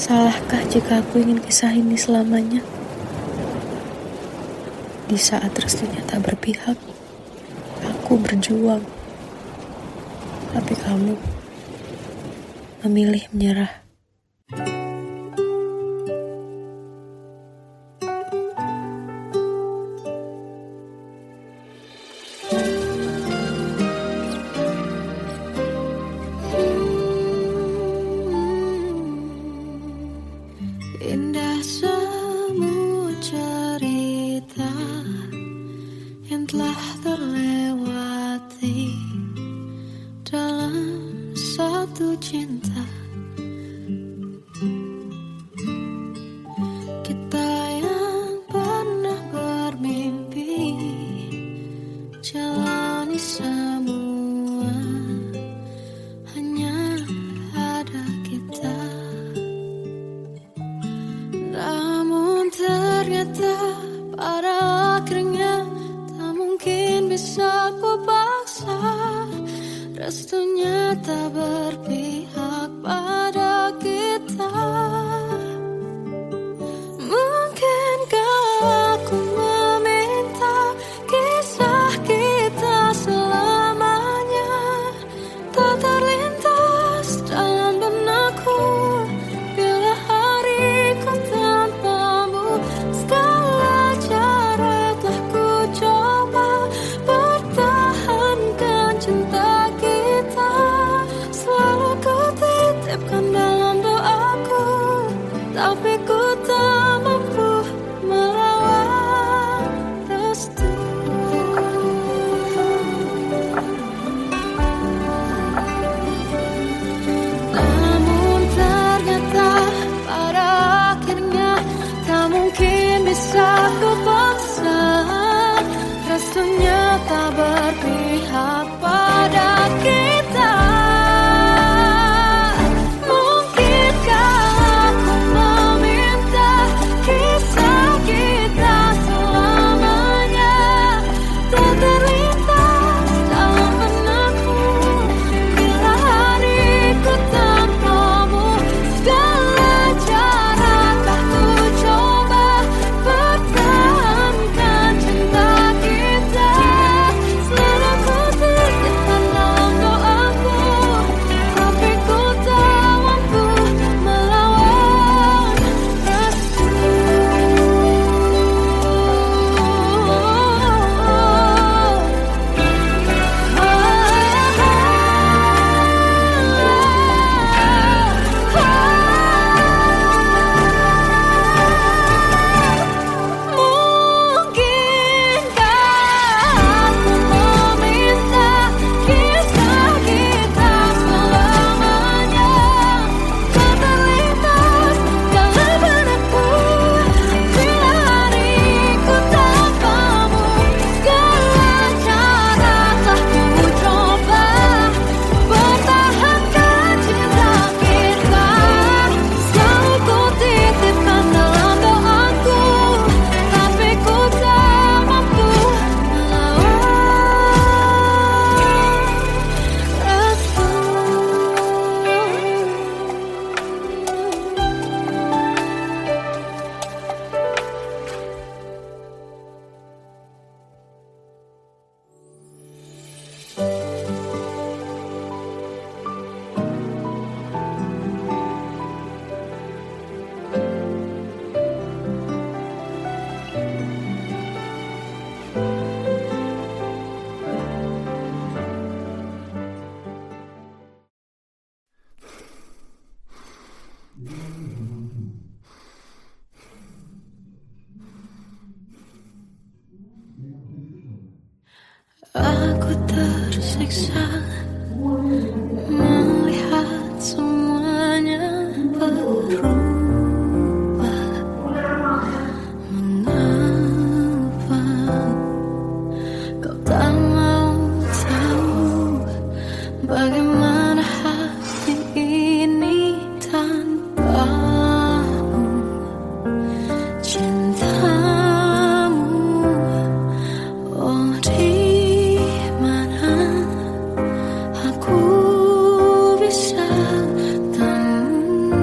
Salahkah jika aku ingin kisah ini selamanya? Di saat restunya tak berpihak, aku berjuang. Tapi kamu memilih menyerah. Indah semua cerita yang telah terlewati dalam satu cinta. Kita yang pernah bermimpi jalani semua, hanya ada kita. Namun ternyata pada akhirnya tak mungkin bisa ku paksa. Restunya tak berpihak pada kita. Mungkinkah aku meminta kisah kita selamanya tak terlintas dalam benakku bila hariku tanpamu. Segala cara telah ku coba pertahankan cinta kita. Selalu ku titipkan dalam doaku, tapi ku tak mampu melawan restu. Namun ternyata pada akhirnya tak mungkin bisa ku paksa. Restunya tak berpihak pada kita. Mungkinkah aku meminta kisah kita selamanya tak terlintas dalam benakku bila hariku tanpamu. Segala cara telah ku coba pertahankan cinta kita. Selalu ku titipkan dalam doaku, tapi ku tak mampu melawan restu. Mungkinkah aku meminta kisah kita selamanya tak terlintas dalam benakku bila hariku tanpamu. Segala cara telah ku coba pertahankan cinta kita. Selalu ku titipkan dalam doaku, tapi ku tak mampu melawan restu. Aku tersiksa melihat semuanya berubah. Mengapa kau tak mau tahu bagaimana hati ini tanpamu? Cintamu, oh di mana aku bisa temu?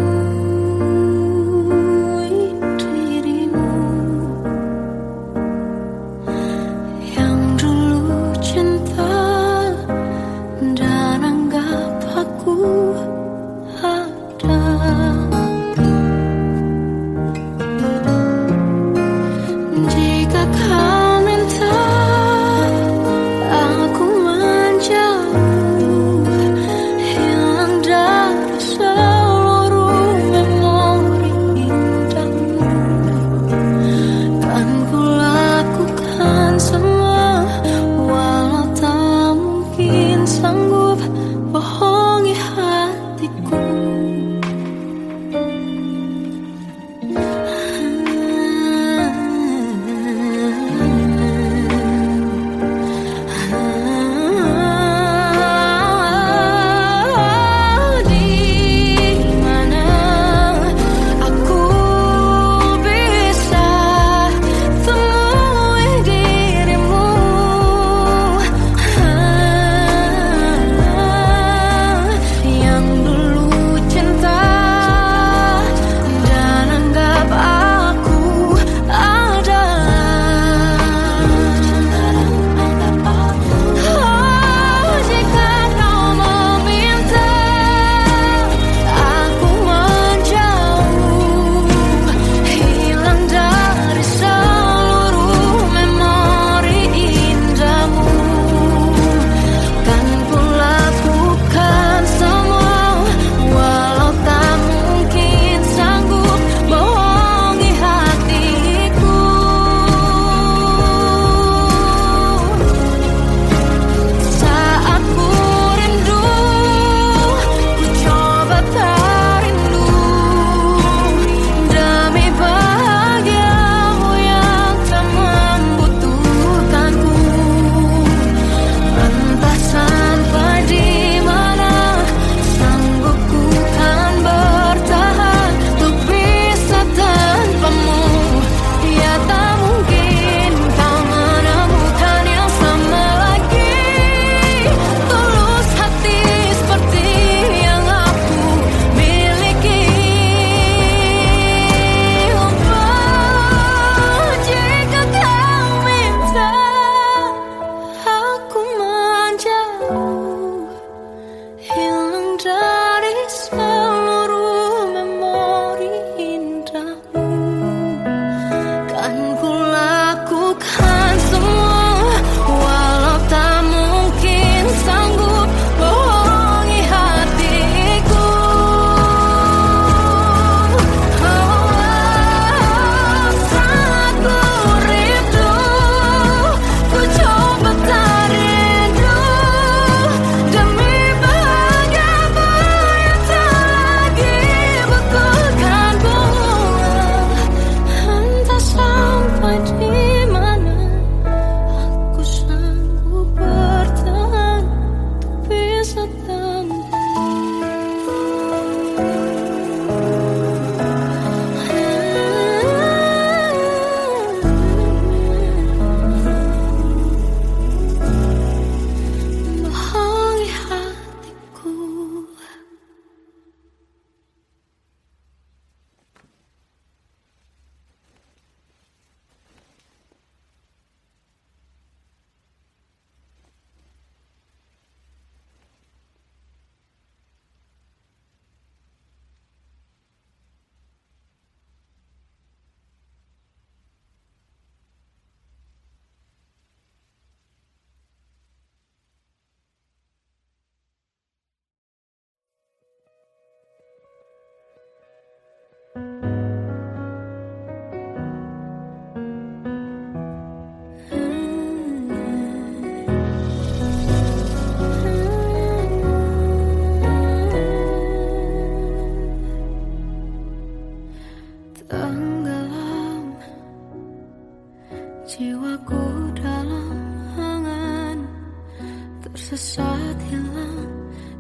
tersesat hilang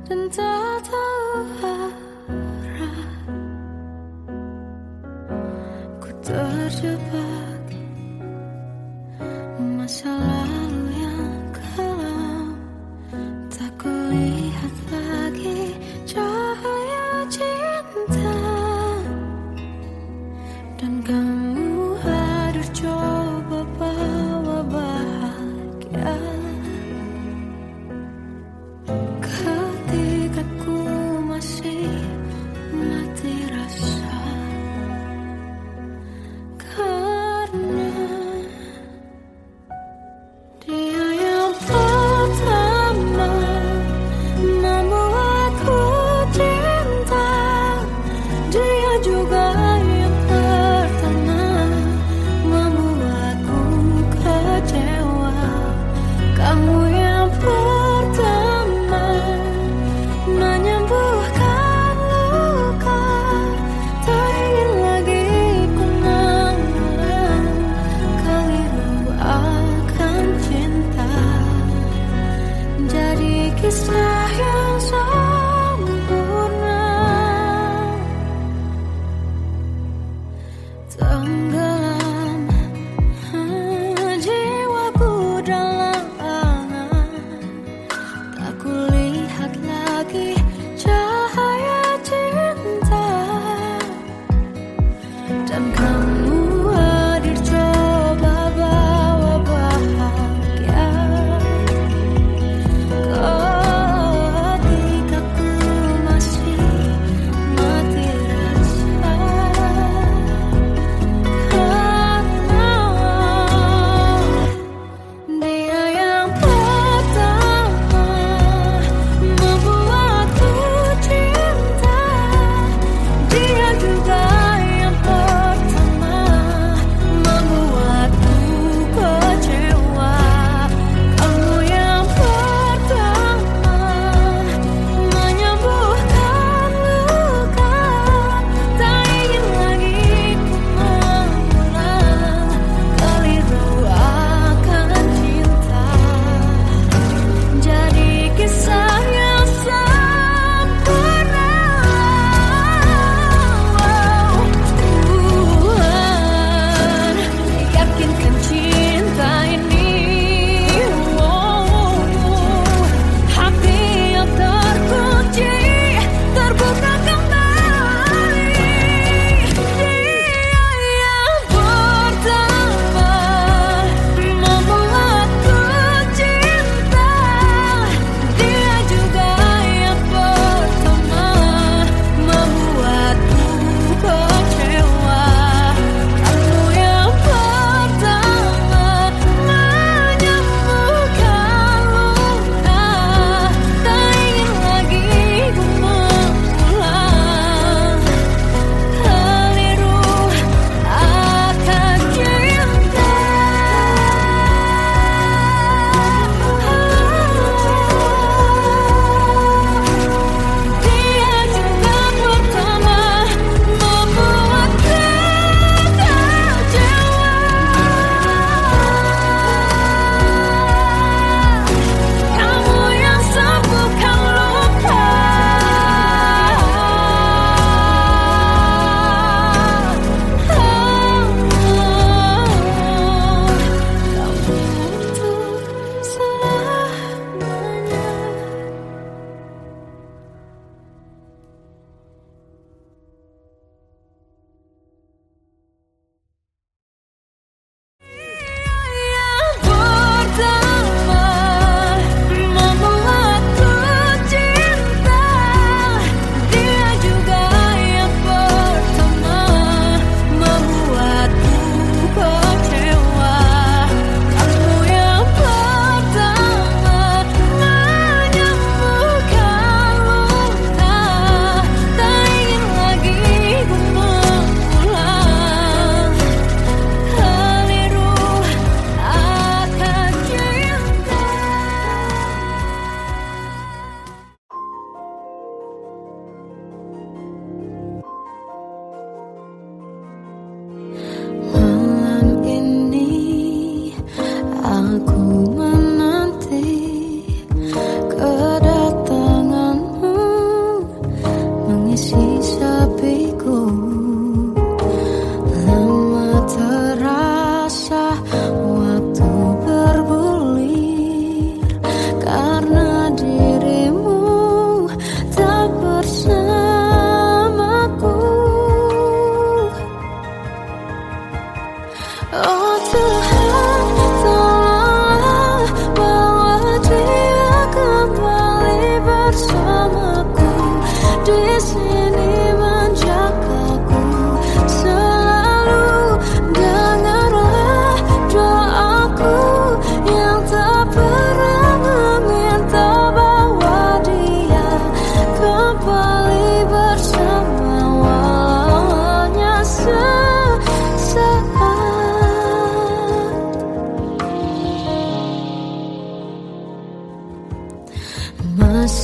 dan tak tahu arah. Ku terjebak masa lalu yang kelam, tak kulihat lagi cahaya cinta. Dan kamu hadir coba bawa bahagia.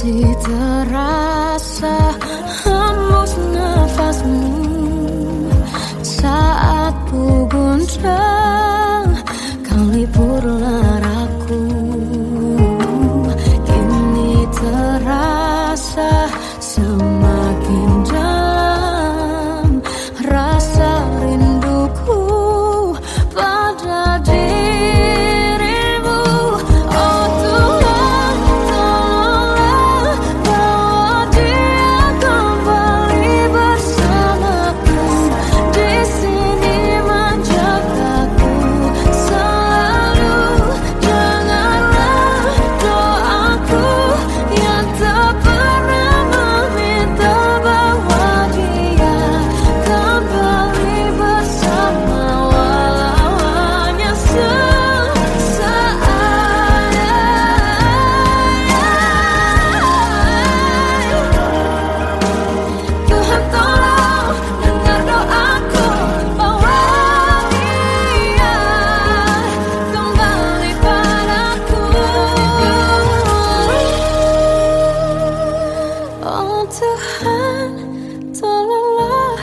masih terasa hembus nafasmu saat ku guncang kau liburlah aku. Kini terasa semakin dalam rasa rinduku pada dirimu. Oh Tuhan, tolonglah bawa dia kembali bersamaku. Di sini menjagaku selalu. Janganlah doaku yang tak pernah meminta bawa dia kembali bersama, walau hanya sesaat. Tuhan tolong dengar doaku, bawa dia kembali padaku. Oh Tuhan, tolonglah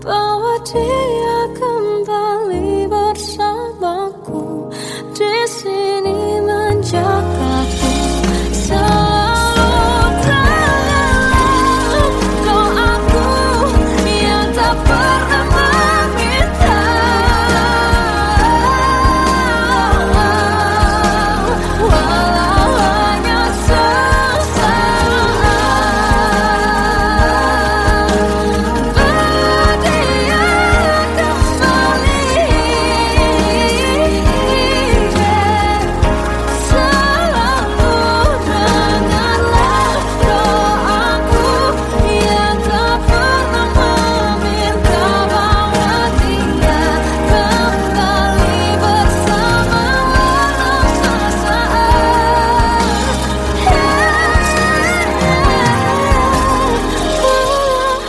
bawa dia kembali bersamaku. Di sini menjagaku selalu. Janganlah doaku yang tak pernah meminta, walau hanya sesaat. Berdia kembali selalu. Dengarlah doaku yang tak pernah meminta, bawa dia kembali bersama, walau sesaat.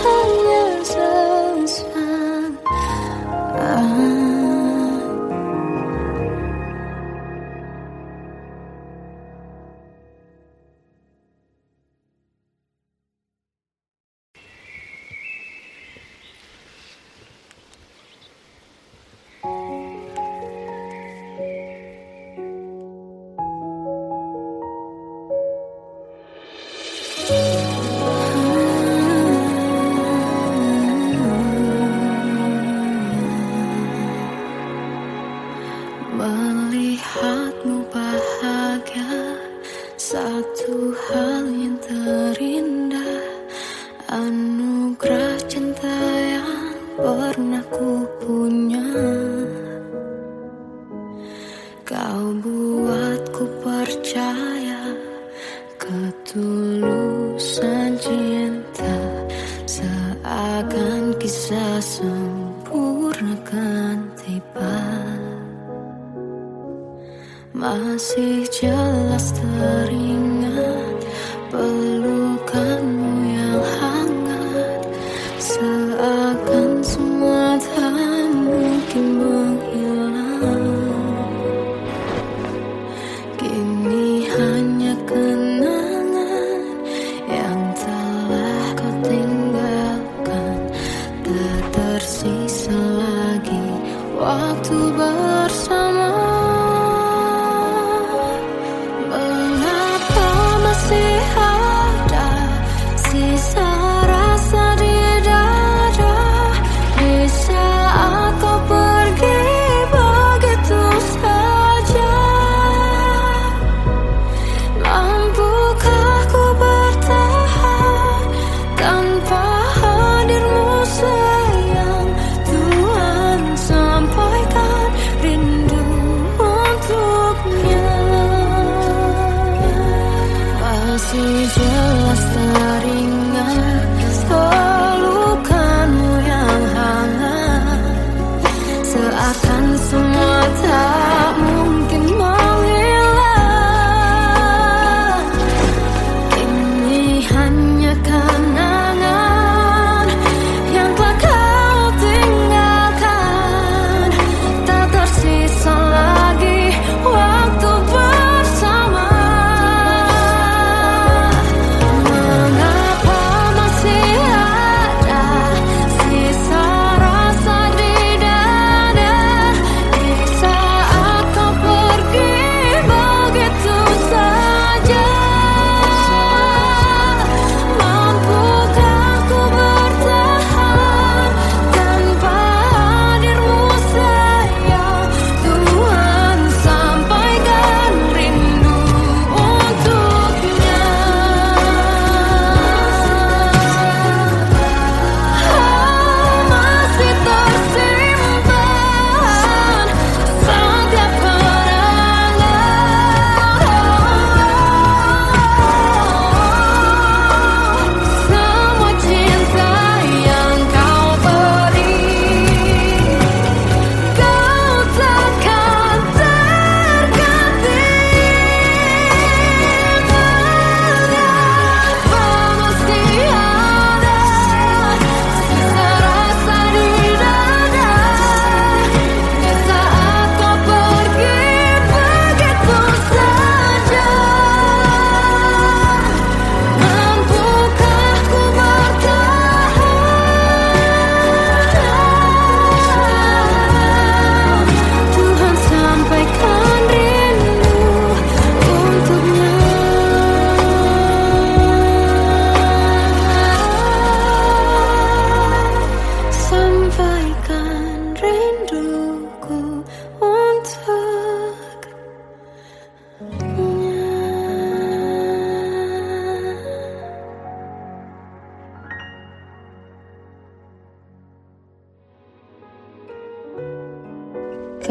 Hanya sesaat. Melihatmu bahagia, satu hal yang terindah, anugerah cinta yang pernah ku punya. Kau buatku percaya ketulusan cinta, seakan kisah sempurna kan tiba. Masih jelas teringat pelukanmu yang hangat, seakan semua tak mungkin menghilang. Kini hanya kenangan yang telah kau tinggalkan, tak tersisa lagi waktu bersama. Mengapa masih ada sisa rasa di dada, di saat kau pergi begitu saja? Mampukah ku bertahan tanpa hadirmu sayang? Tuhan sampaikan rindu untuknya. Masih jelas teringat pelukanmu yang hangat, seakan semua tak mungkin menghilang. Kini hanya kenangan yang telah kau tinggalkan, tak tersisa lagi waktu bersama.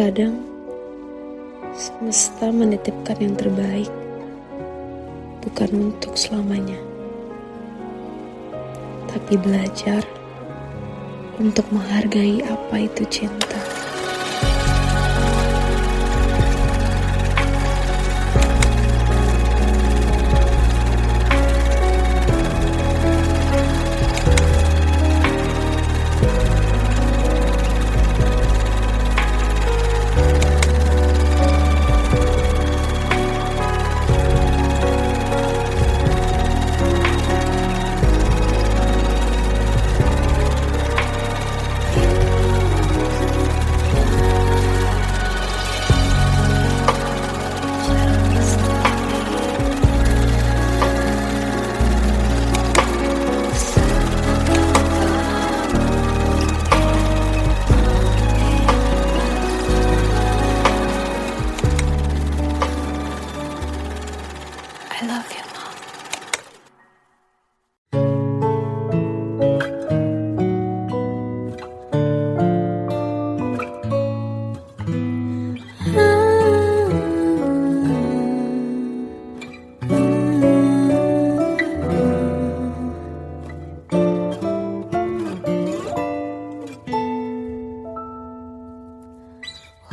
Terkadang semesta menitipkan yang terbaik, bukan untuk selamanya, tapi belajar untuk menghargai apa itu cinta. I love you, Mom.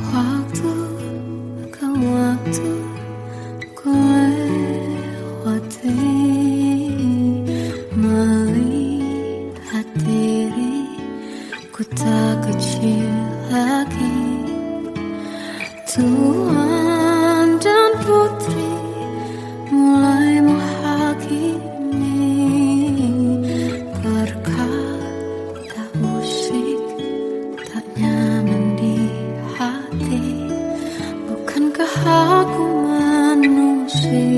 Waktu ke waktu ku lewati, melihat diriku tak kecil lagi. Tuan dan putri mulai menghakimi, berkata musik tak nyaman di hati. Bukankah aku manusia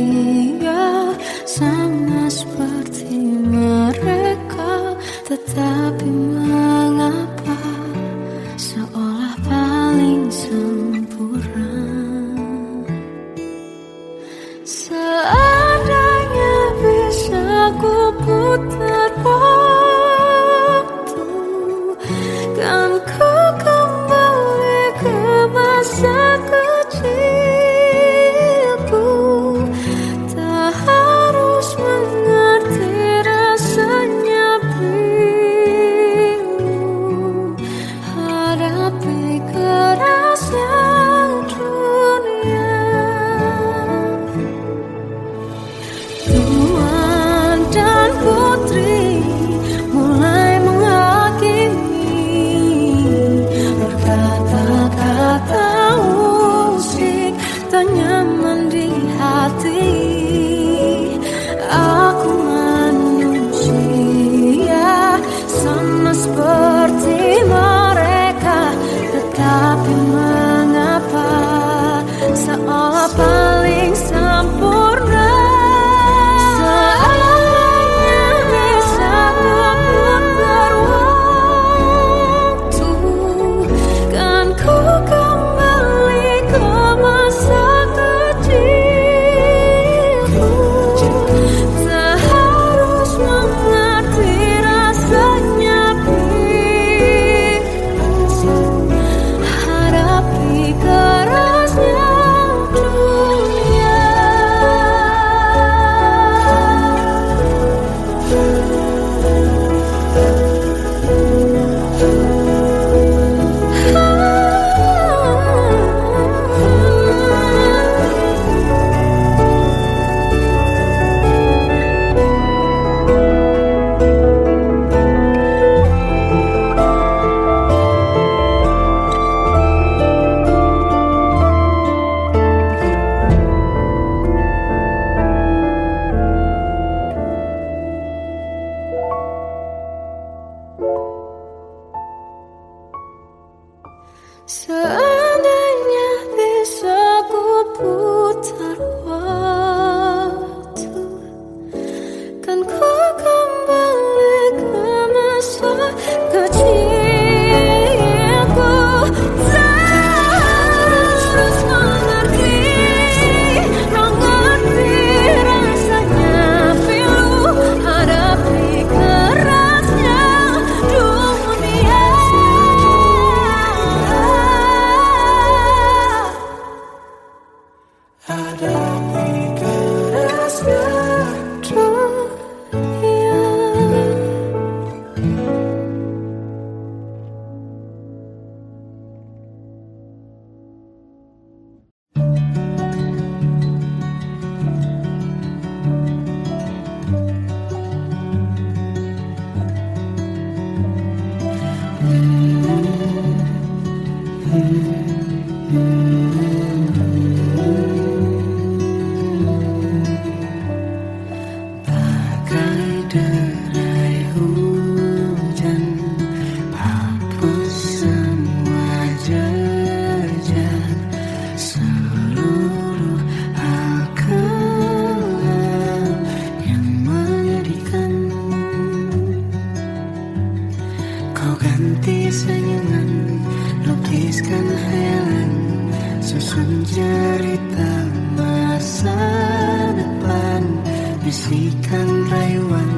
bisikan rayuan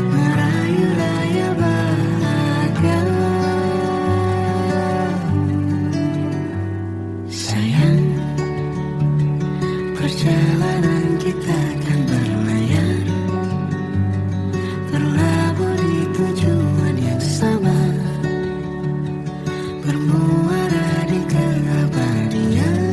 merayu raya bahagia. Sayang, perjalanan kita akan berlayar, berlabuh di tujuan yang sama, bermuara di keabadian.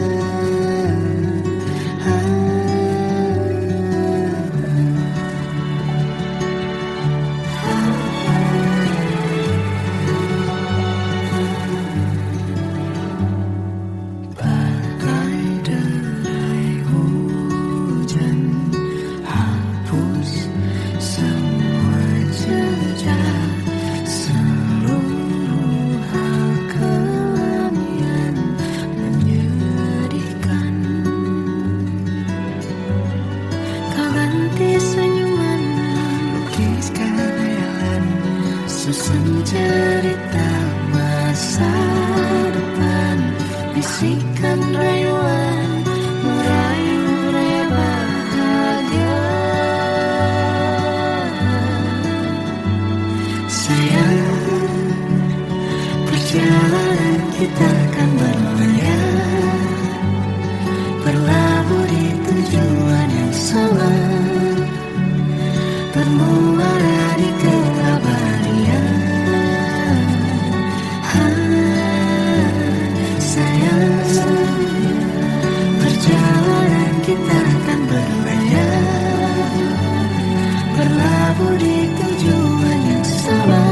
Susun cerita masa depan, bisikan rayuan merayu raya bahagia. Sayang, perjalanan kita akan berlayar, berlabuh di tujuan yang sama, bermuara di keabadian. Perjalanan kita akan berlayar, berlabuh di tujuan yang sama,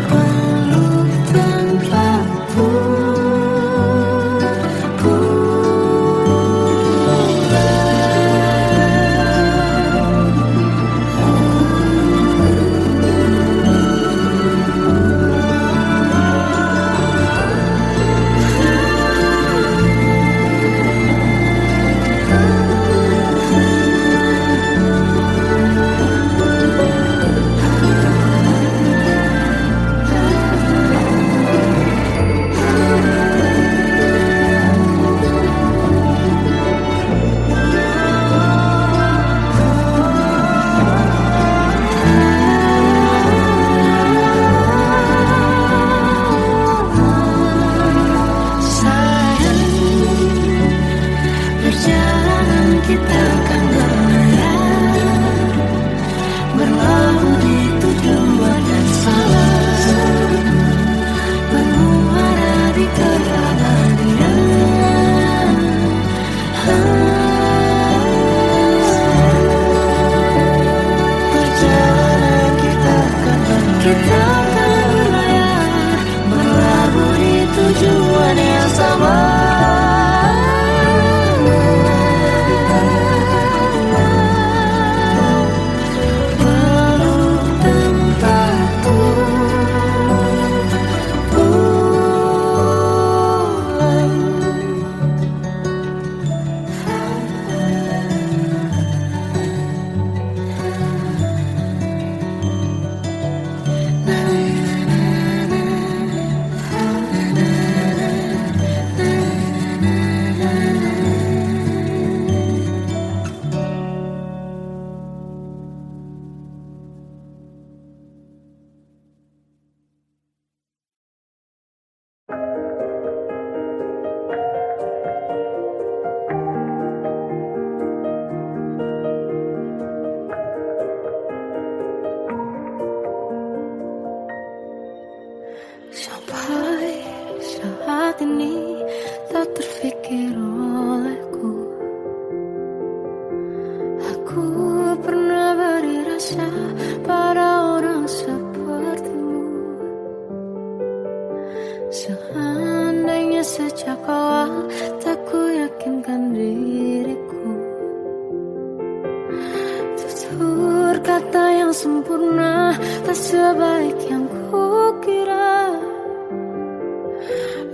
peluk tanpa kita akan berlayar, berlabuh di tujuan yang sama, bermuara di keabadian. Perjalanan kita akan berlayar, berlabuh di tujuan yang sama. Sampai saat ini tak terfikir olehku, aku pernah beri rasa pada orang sepertimu. Seandainya sejak awal tak ku yakinkan diriku, tutur kata yang sempurna tak sebaik yang ku kira.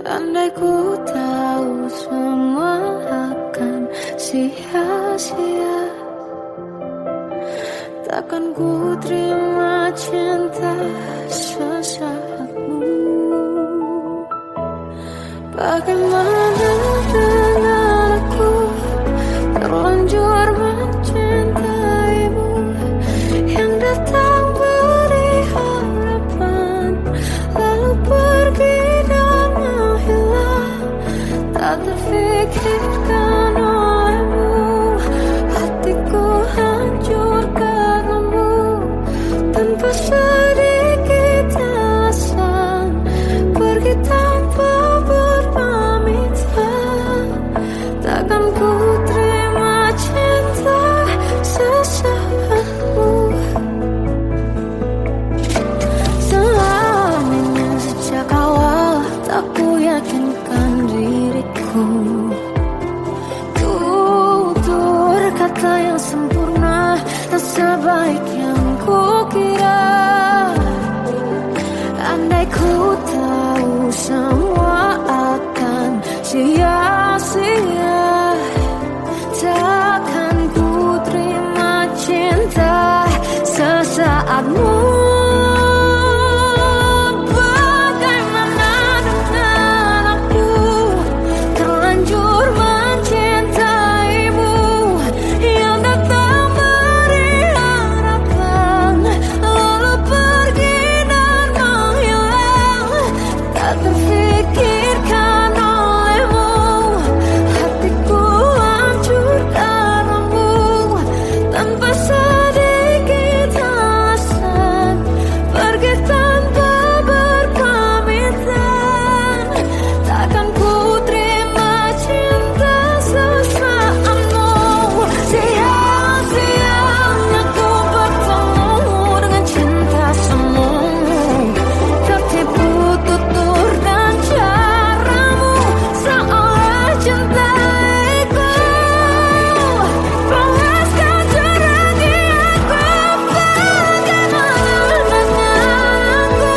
Andai ku tahu semua akan sia-sia, takkan ku terima cinta sesaatmu. Bagaimana dengan aku terlanjur mencintaimu, yang datang beri harapan lalu pergi dan menghilang, tak terfikirkan olehmu. Hatiku hancur karenamu, tanpa sedikit alasan, pergi tanpa berpamitan. Takkan ku terima cinta sesaatmu. Selama sejak awal tak ku yakinkan diriku, tutur kata yang sempurna tak sebaik yang ku kira. Andai ku tahu semua akan sia-sia, takkan ku terima cinta sesaatmu. Bagaimana dengan aku terlanjur mencintaimu, yang datang beri harapan lalu pergi dan menghilang, tak terfikirkan olehmu. Hatiku hancur karenamu, tanpa sedikit alasan, pergi tanpa berpamitan. Takkan ku terima cinta sesaatmu. Sia-sia aku bertemu dengan cinta semu, tertipu tutur dan caramu, seolah cintaiku panaskan curahi aku. Bagaimana dengan aku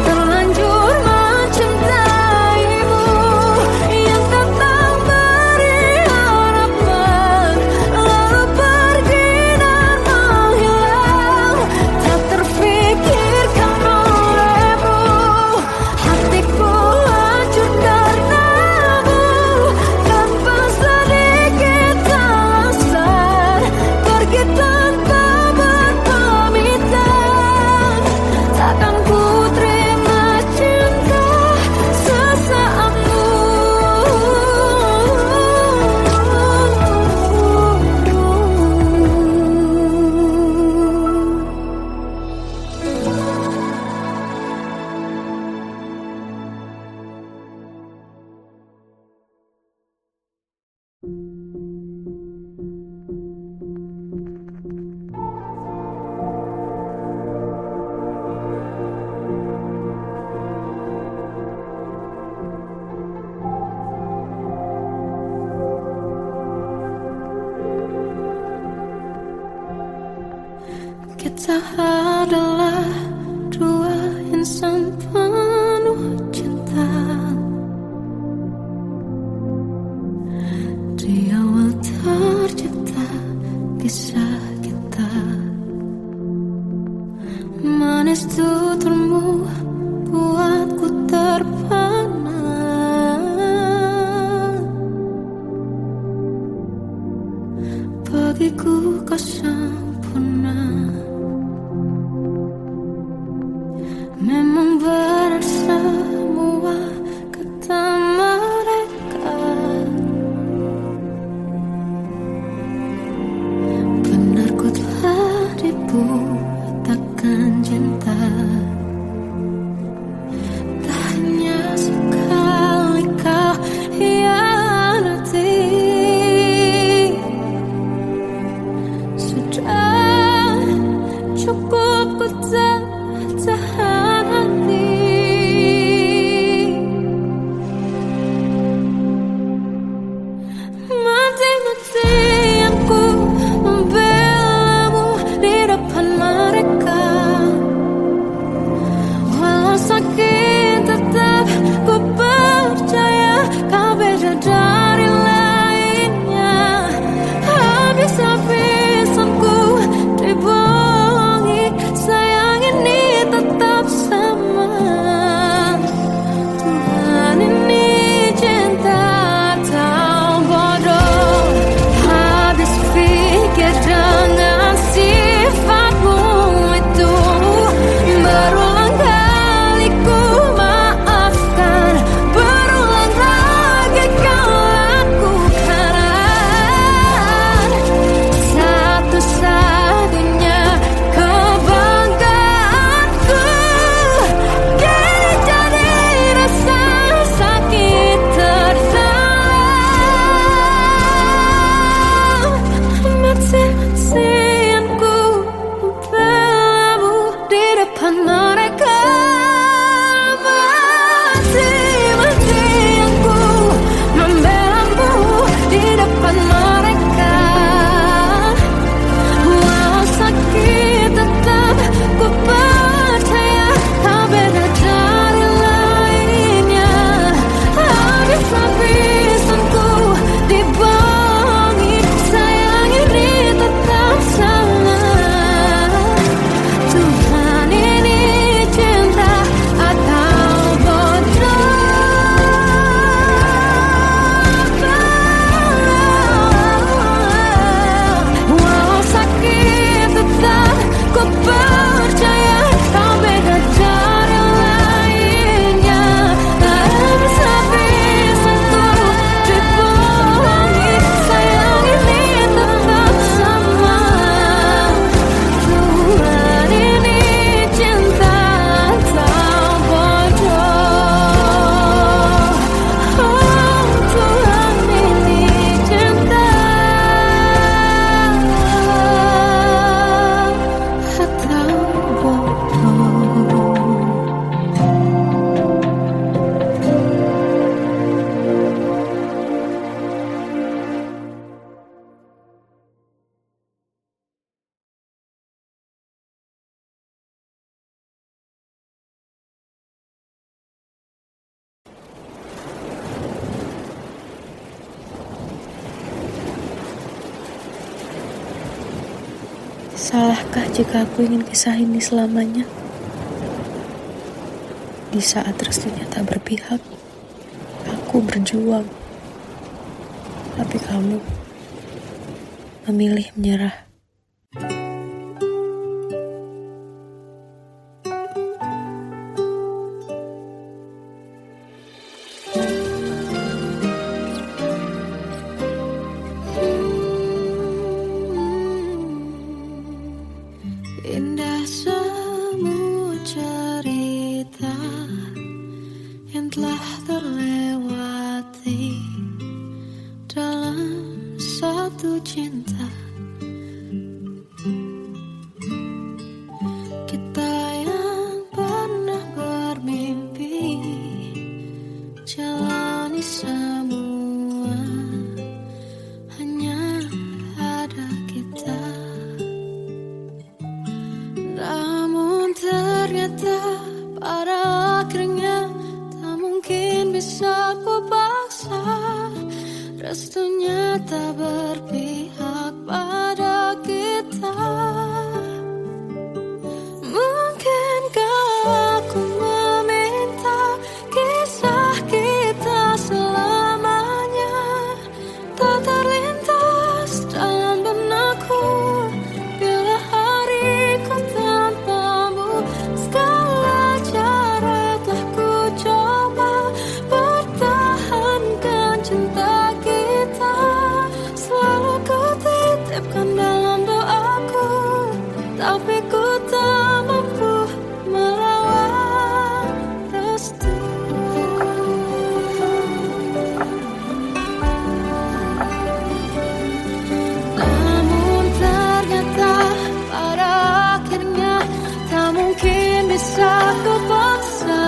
terlanjur mencintaimu, yang datang beri harapan lalu pergi dan menghilang, tak terfikirkan olehmu. Hatiku hancur karenamu, tanpa sedikit alasan, pergi tanpa berpamitan. Takkan ku terima cinta sesaatmu. Kita adalah dua insan penuh cinta. Di awal tercipta kisah kita, manis tuturmu buatku terpana. Bagiku kau sempurna. Salahkah jika aku ingin kisah ini selamanya? Di saat restunya tak berpihak, aku berjuang. Tapi kamu memilih menyerah. Indah semua cerita yang telah terlewati dalam satu cinta. Kita yang pernah bermimpi jalani semua, hanya ada kita. Namun ternyata pada akhirnya tak mungkin bisa ku paksa. Restunya tak berpihak pada kita. Mungkinkah aku meminta kisah kita selamanya tak terlintas dalam benakku bila hariku tanpamu. Segala cara telah ku coba pertahankan cinta kita. Selalu ku titipkan dalam doaku, tapi ku tak mampu melawan restu. Namun ternyata pada akhirnya tak mungkin bisa ku paksa.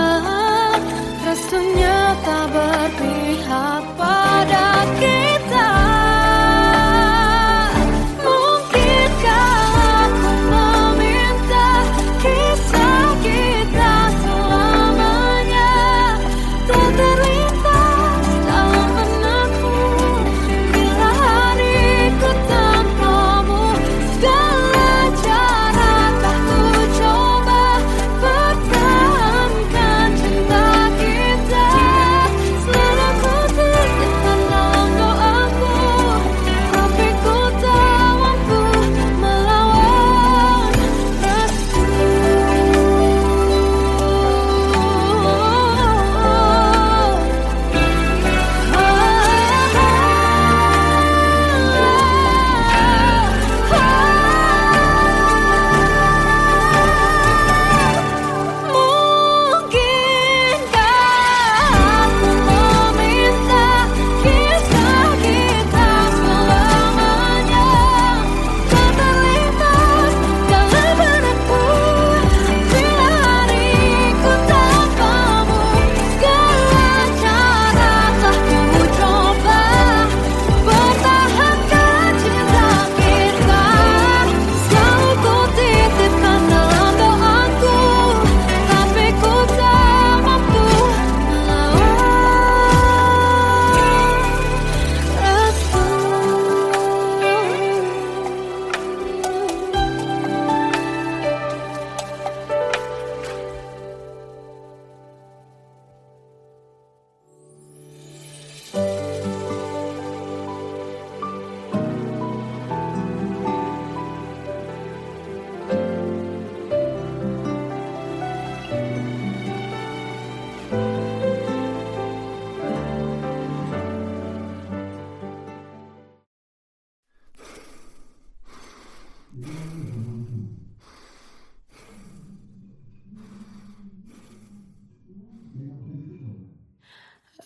Restunya tak berpihak pada kita. Mungkinkah aku meminta kisah kita selamanya tak terlintas dalam benakku bila hariku tanpamu. Segala cara telah ku coba pertahankan cinta kita. Selalu ku titipkan dalam doaku, tapi ku tak mampu melawan restu. Mungkinkah aku meminta kisah kita selamanya tak terlintas dalam benakku bila hariku tanpamu. Segala cara telah ku coba pertahankan cinta kita. Selalu ku titipkan dalam doaku, tapi ku tak mampu melawan restu.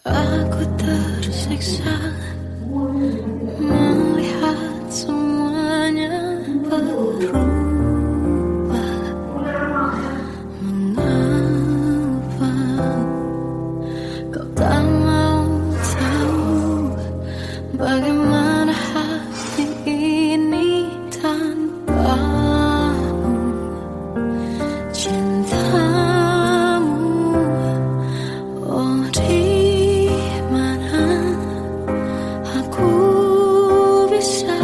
Aku tersiksa melihat semuanya berubah. Mengapa kau tak mau tahu bagaimana hati ini tanpamu? Cintamu, oh di mana aku bisa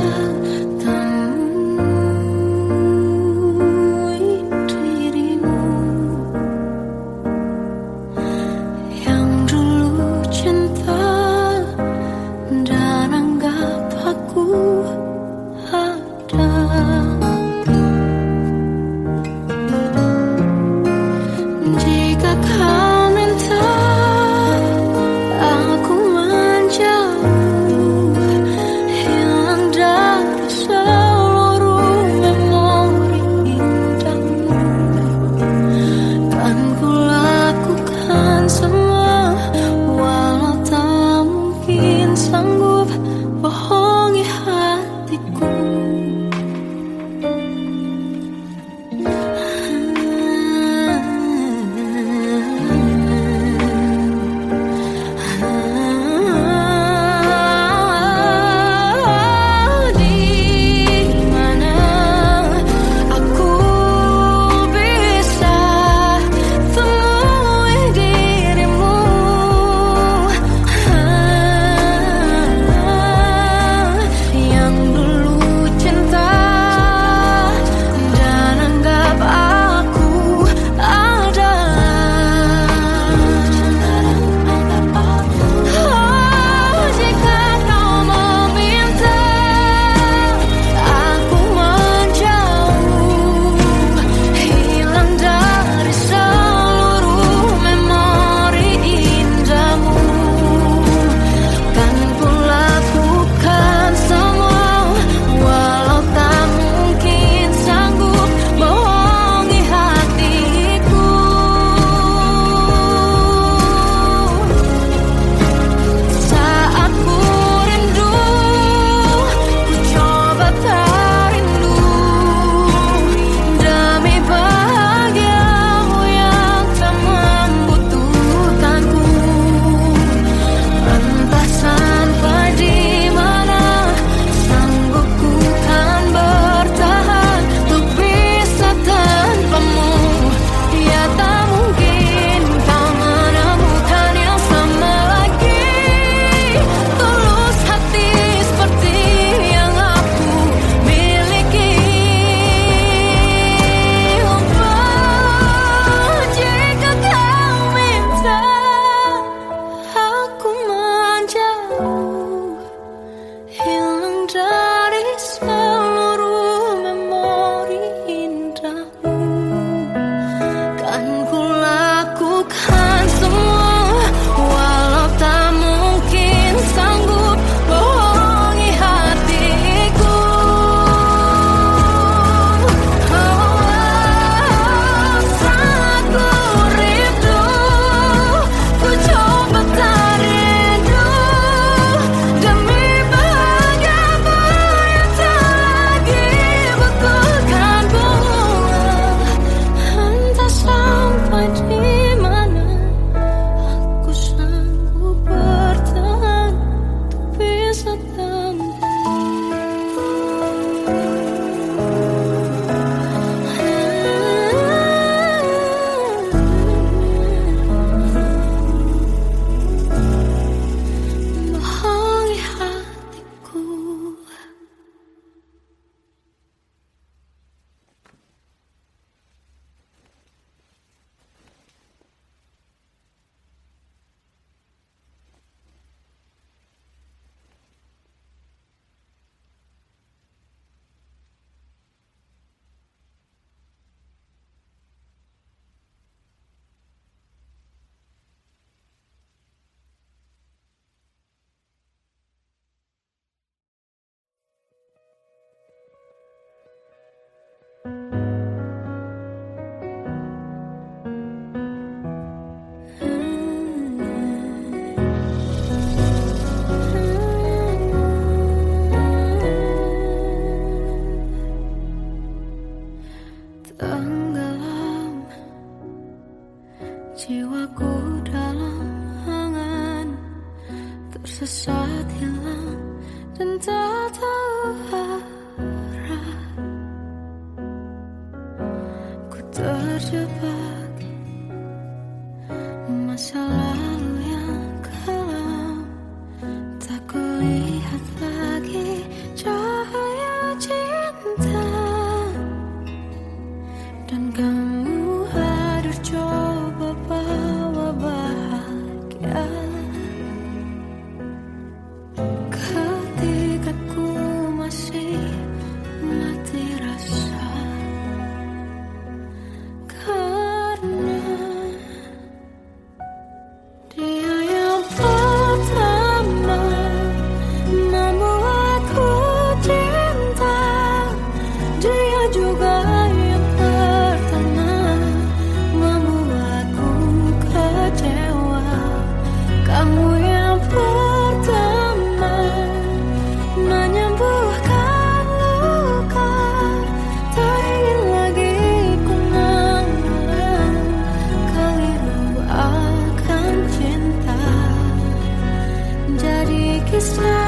tersesat hilang dan tak tahu arah. Ku terjebak masa lalu yang kelam, tak kulihat lagi cahaya cinta. Dan kamu hadir coba bawa bahagia ketika ku masih mati rasa. Karena dia yang pertama membuatku cinta, dia juga yang pertama membuatku kecewa. Kamu yang pertama menyembuhkan luka, tak ingin lagi ku mengulang keliru akan cinta. Jadi kisah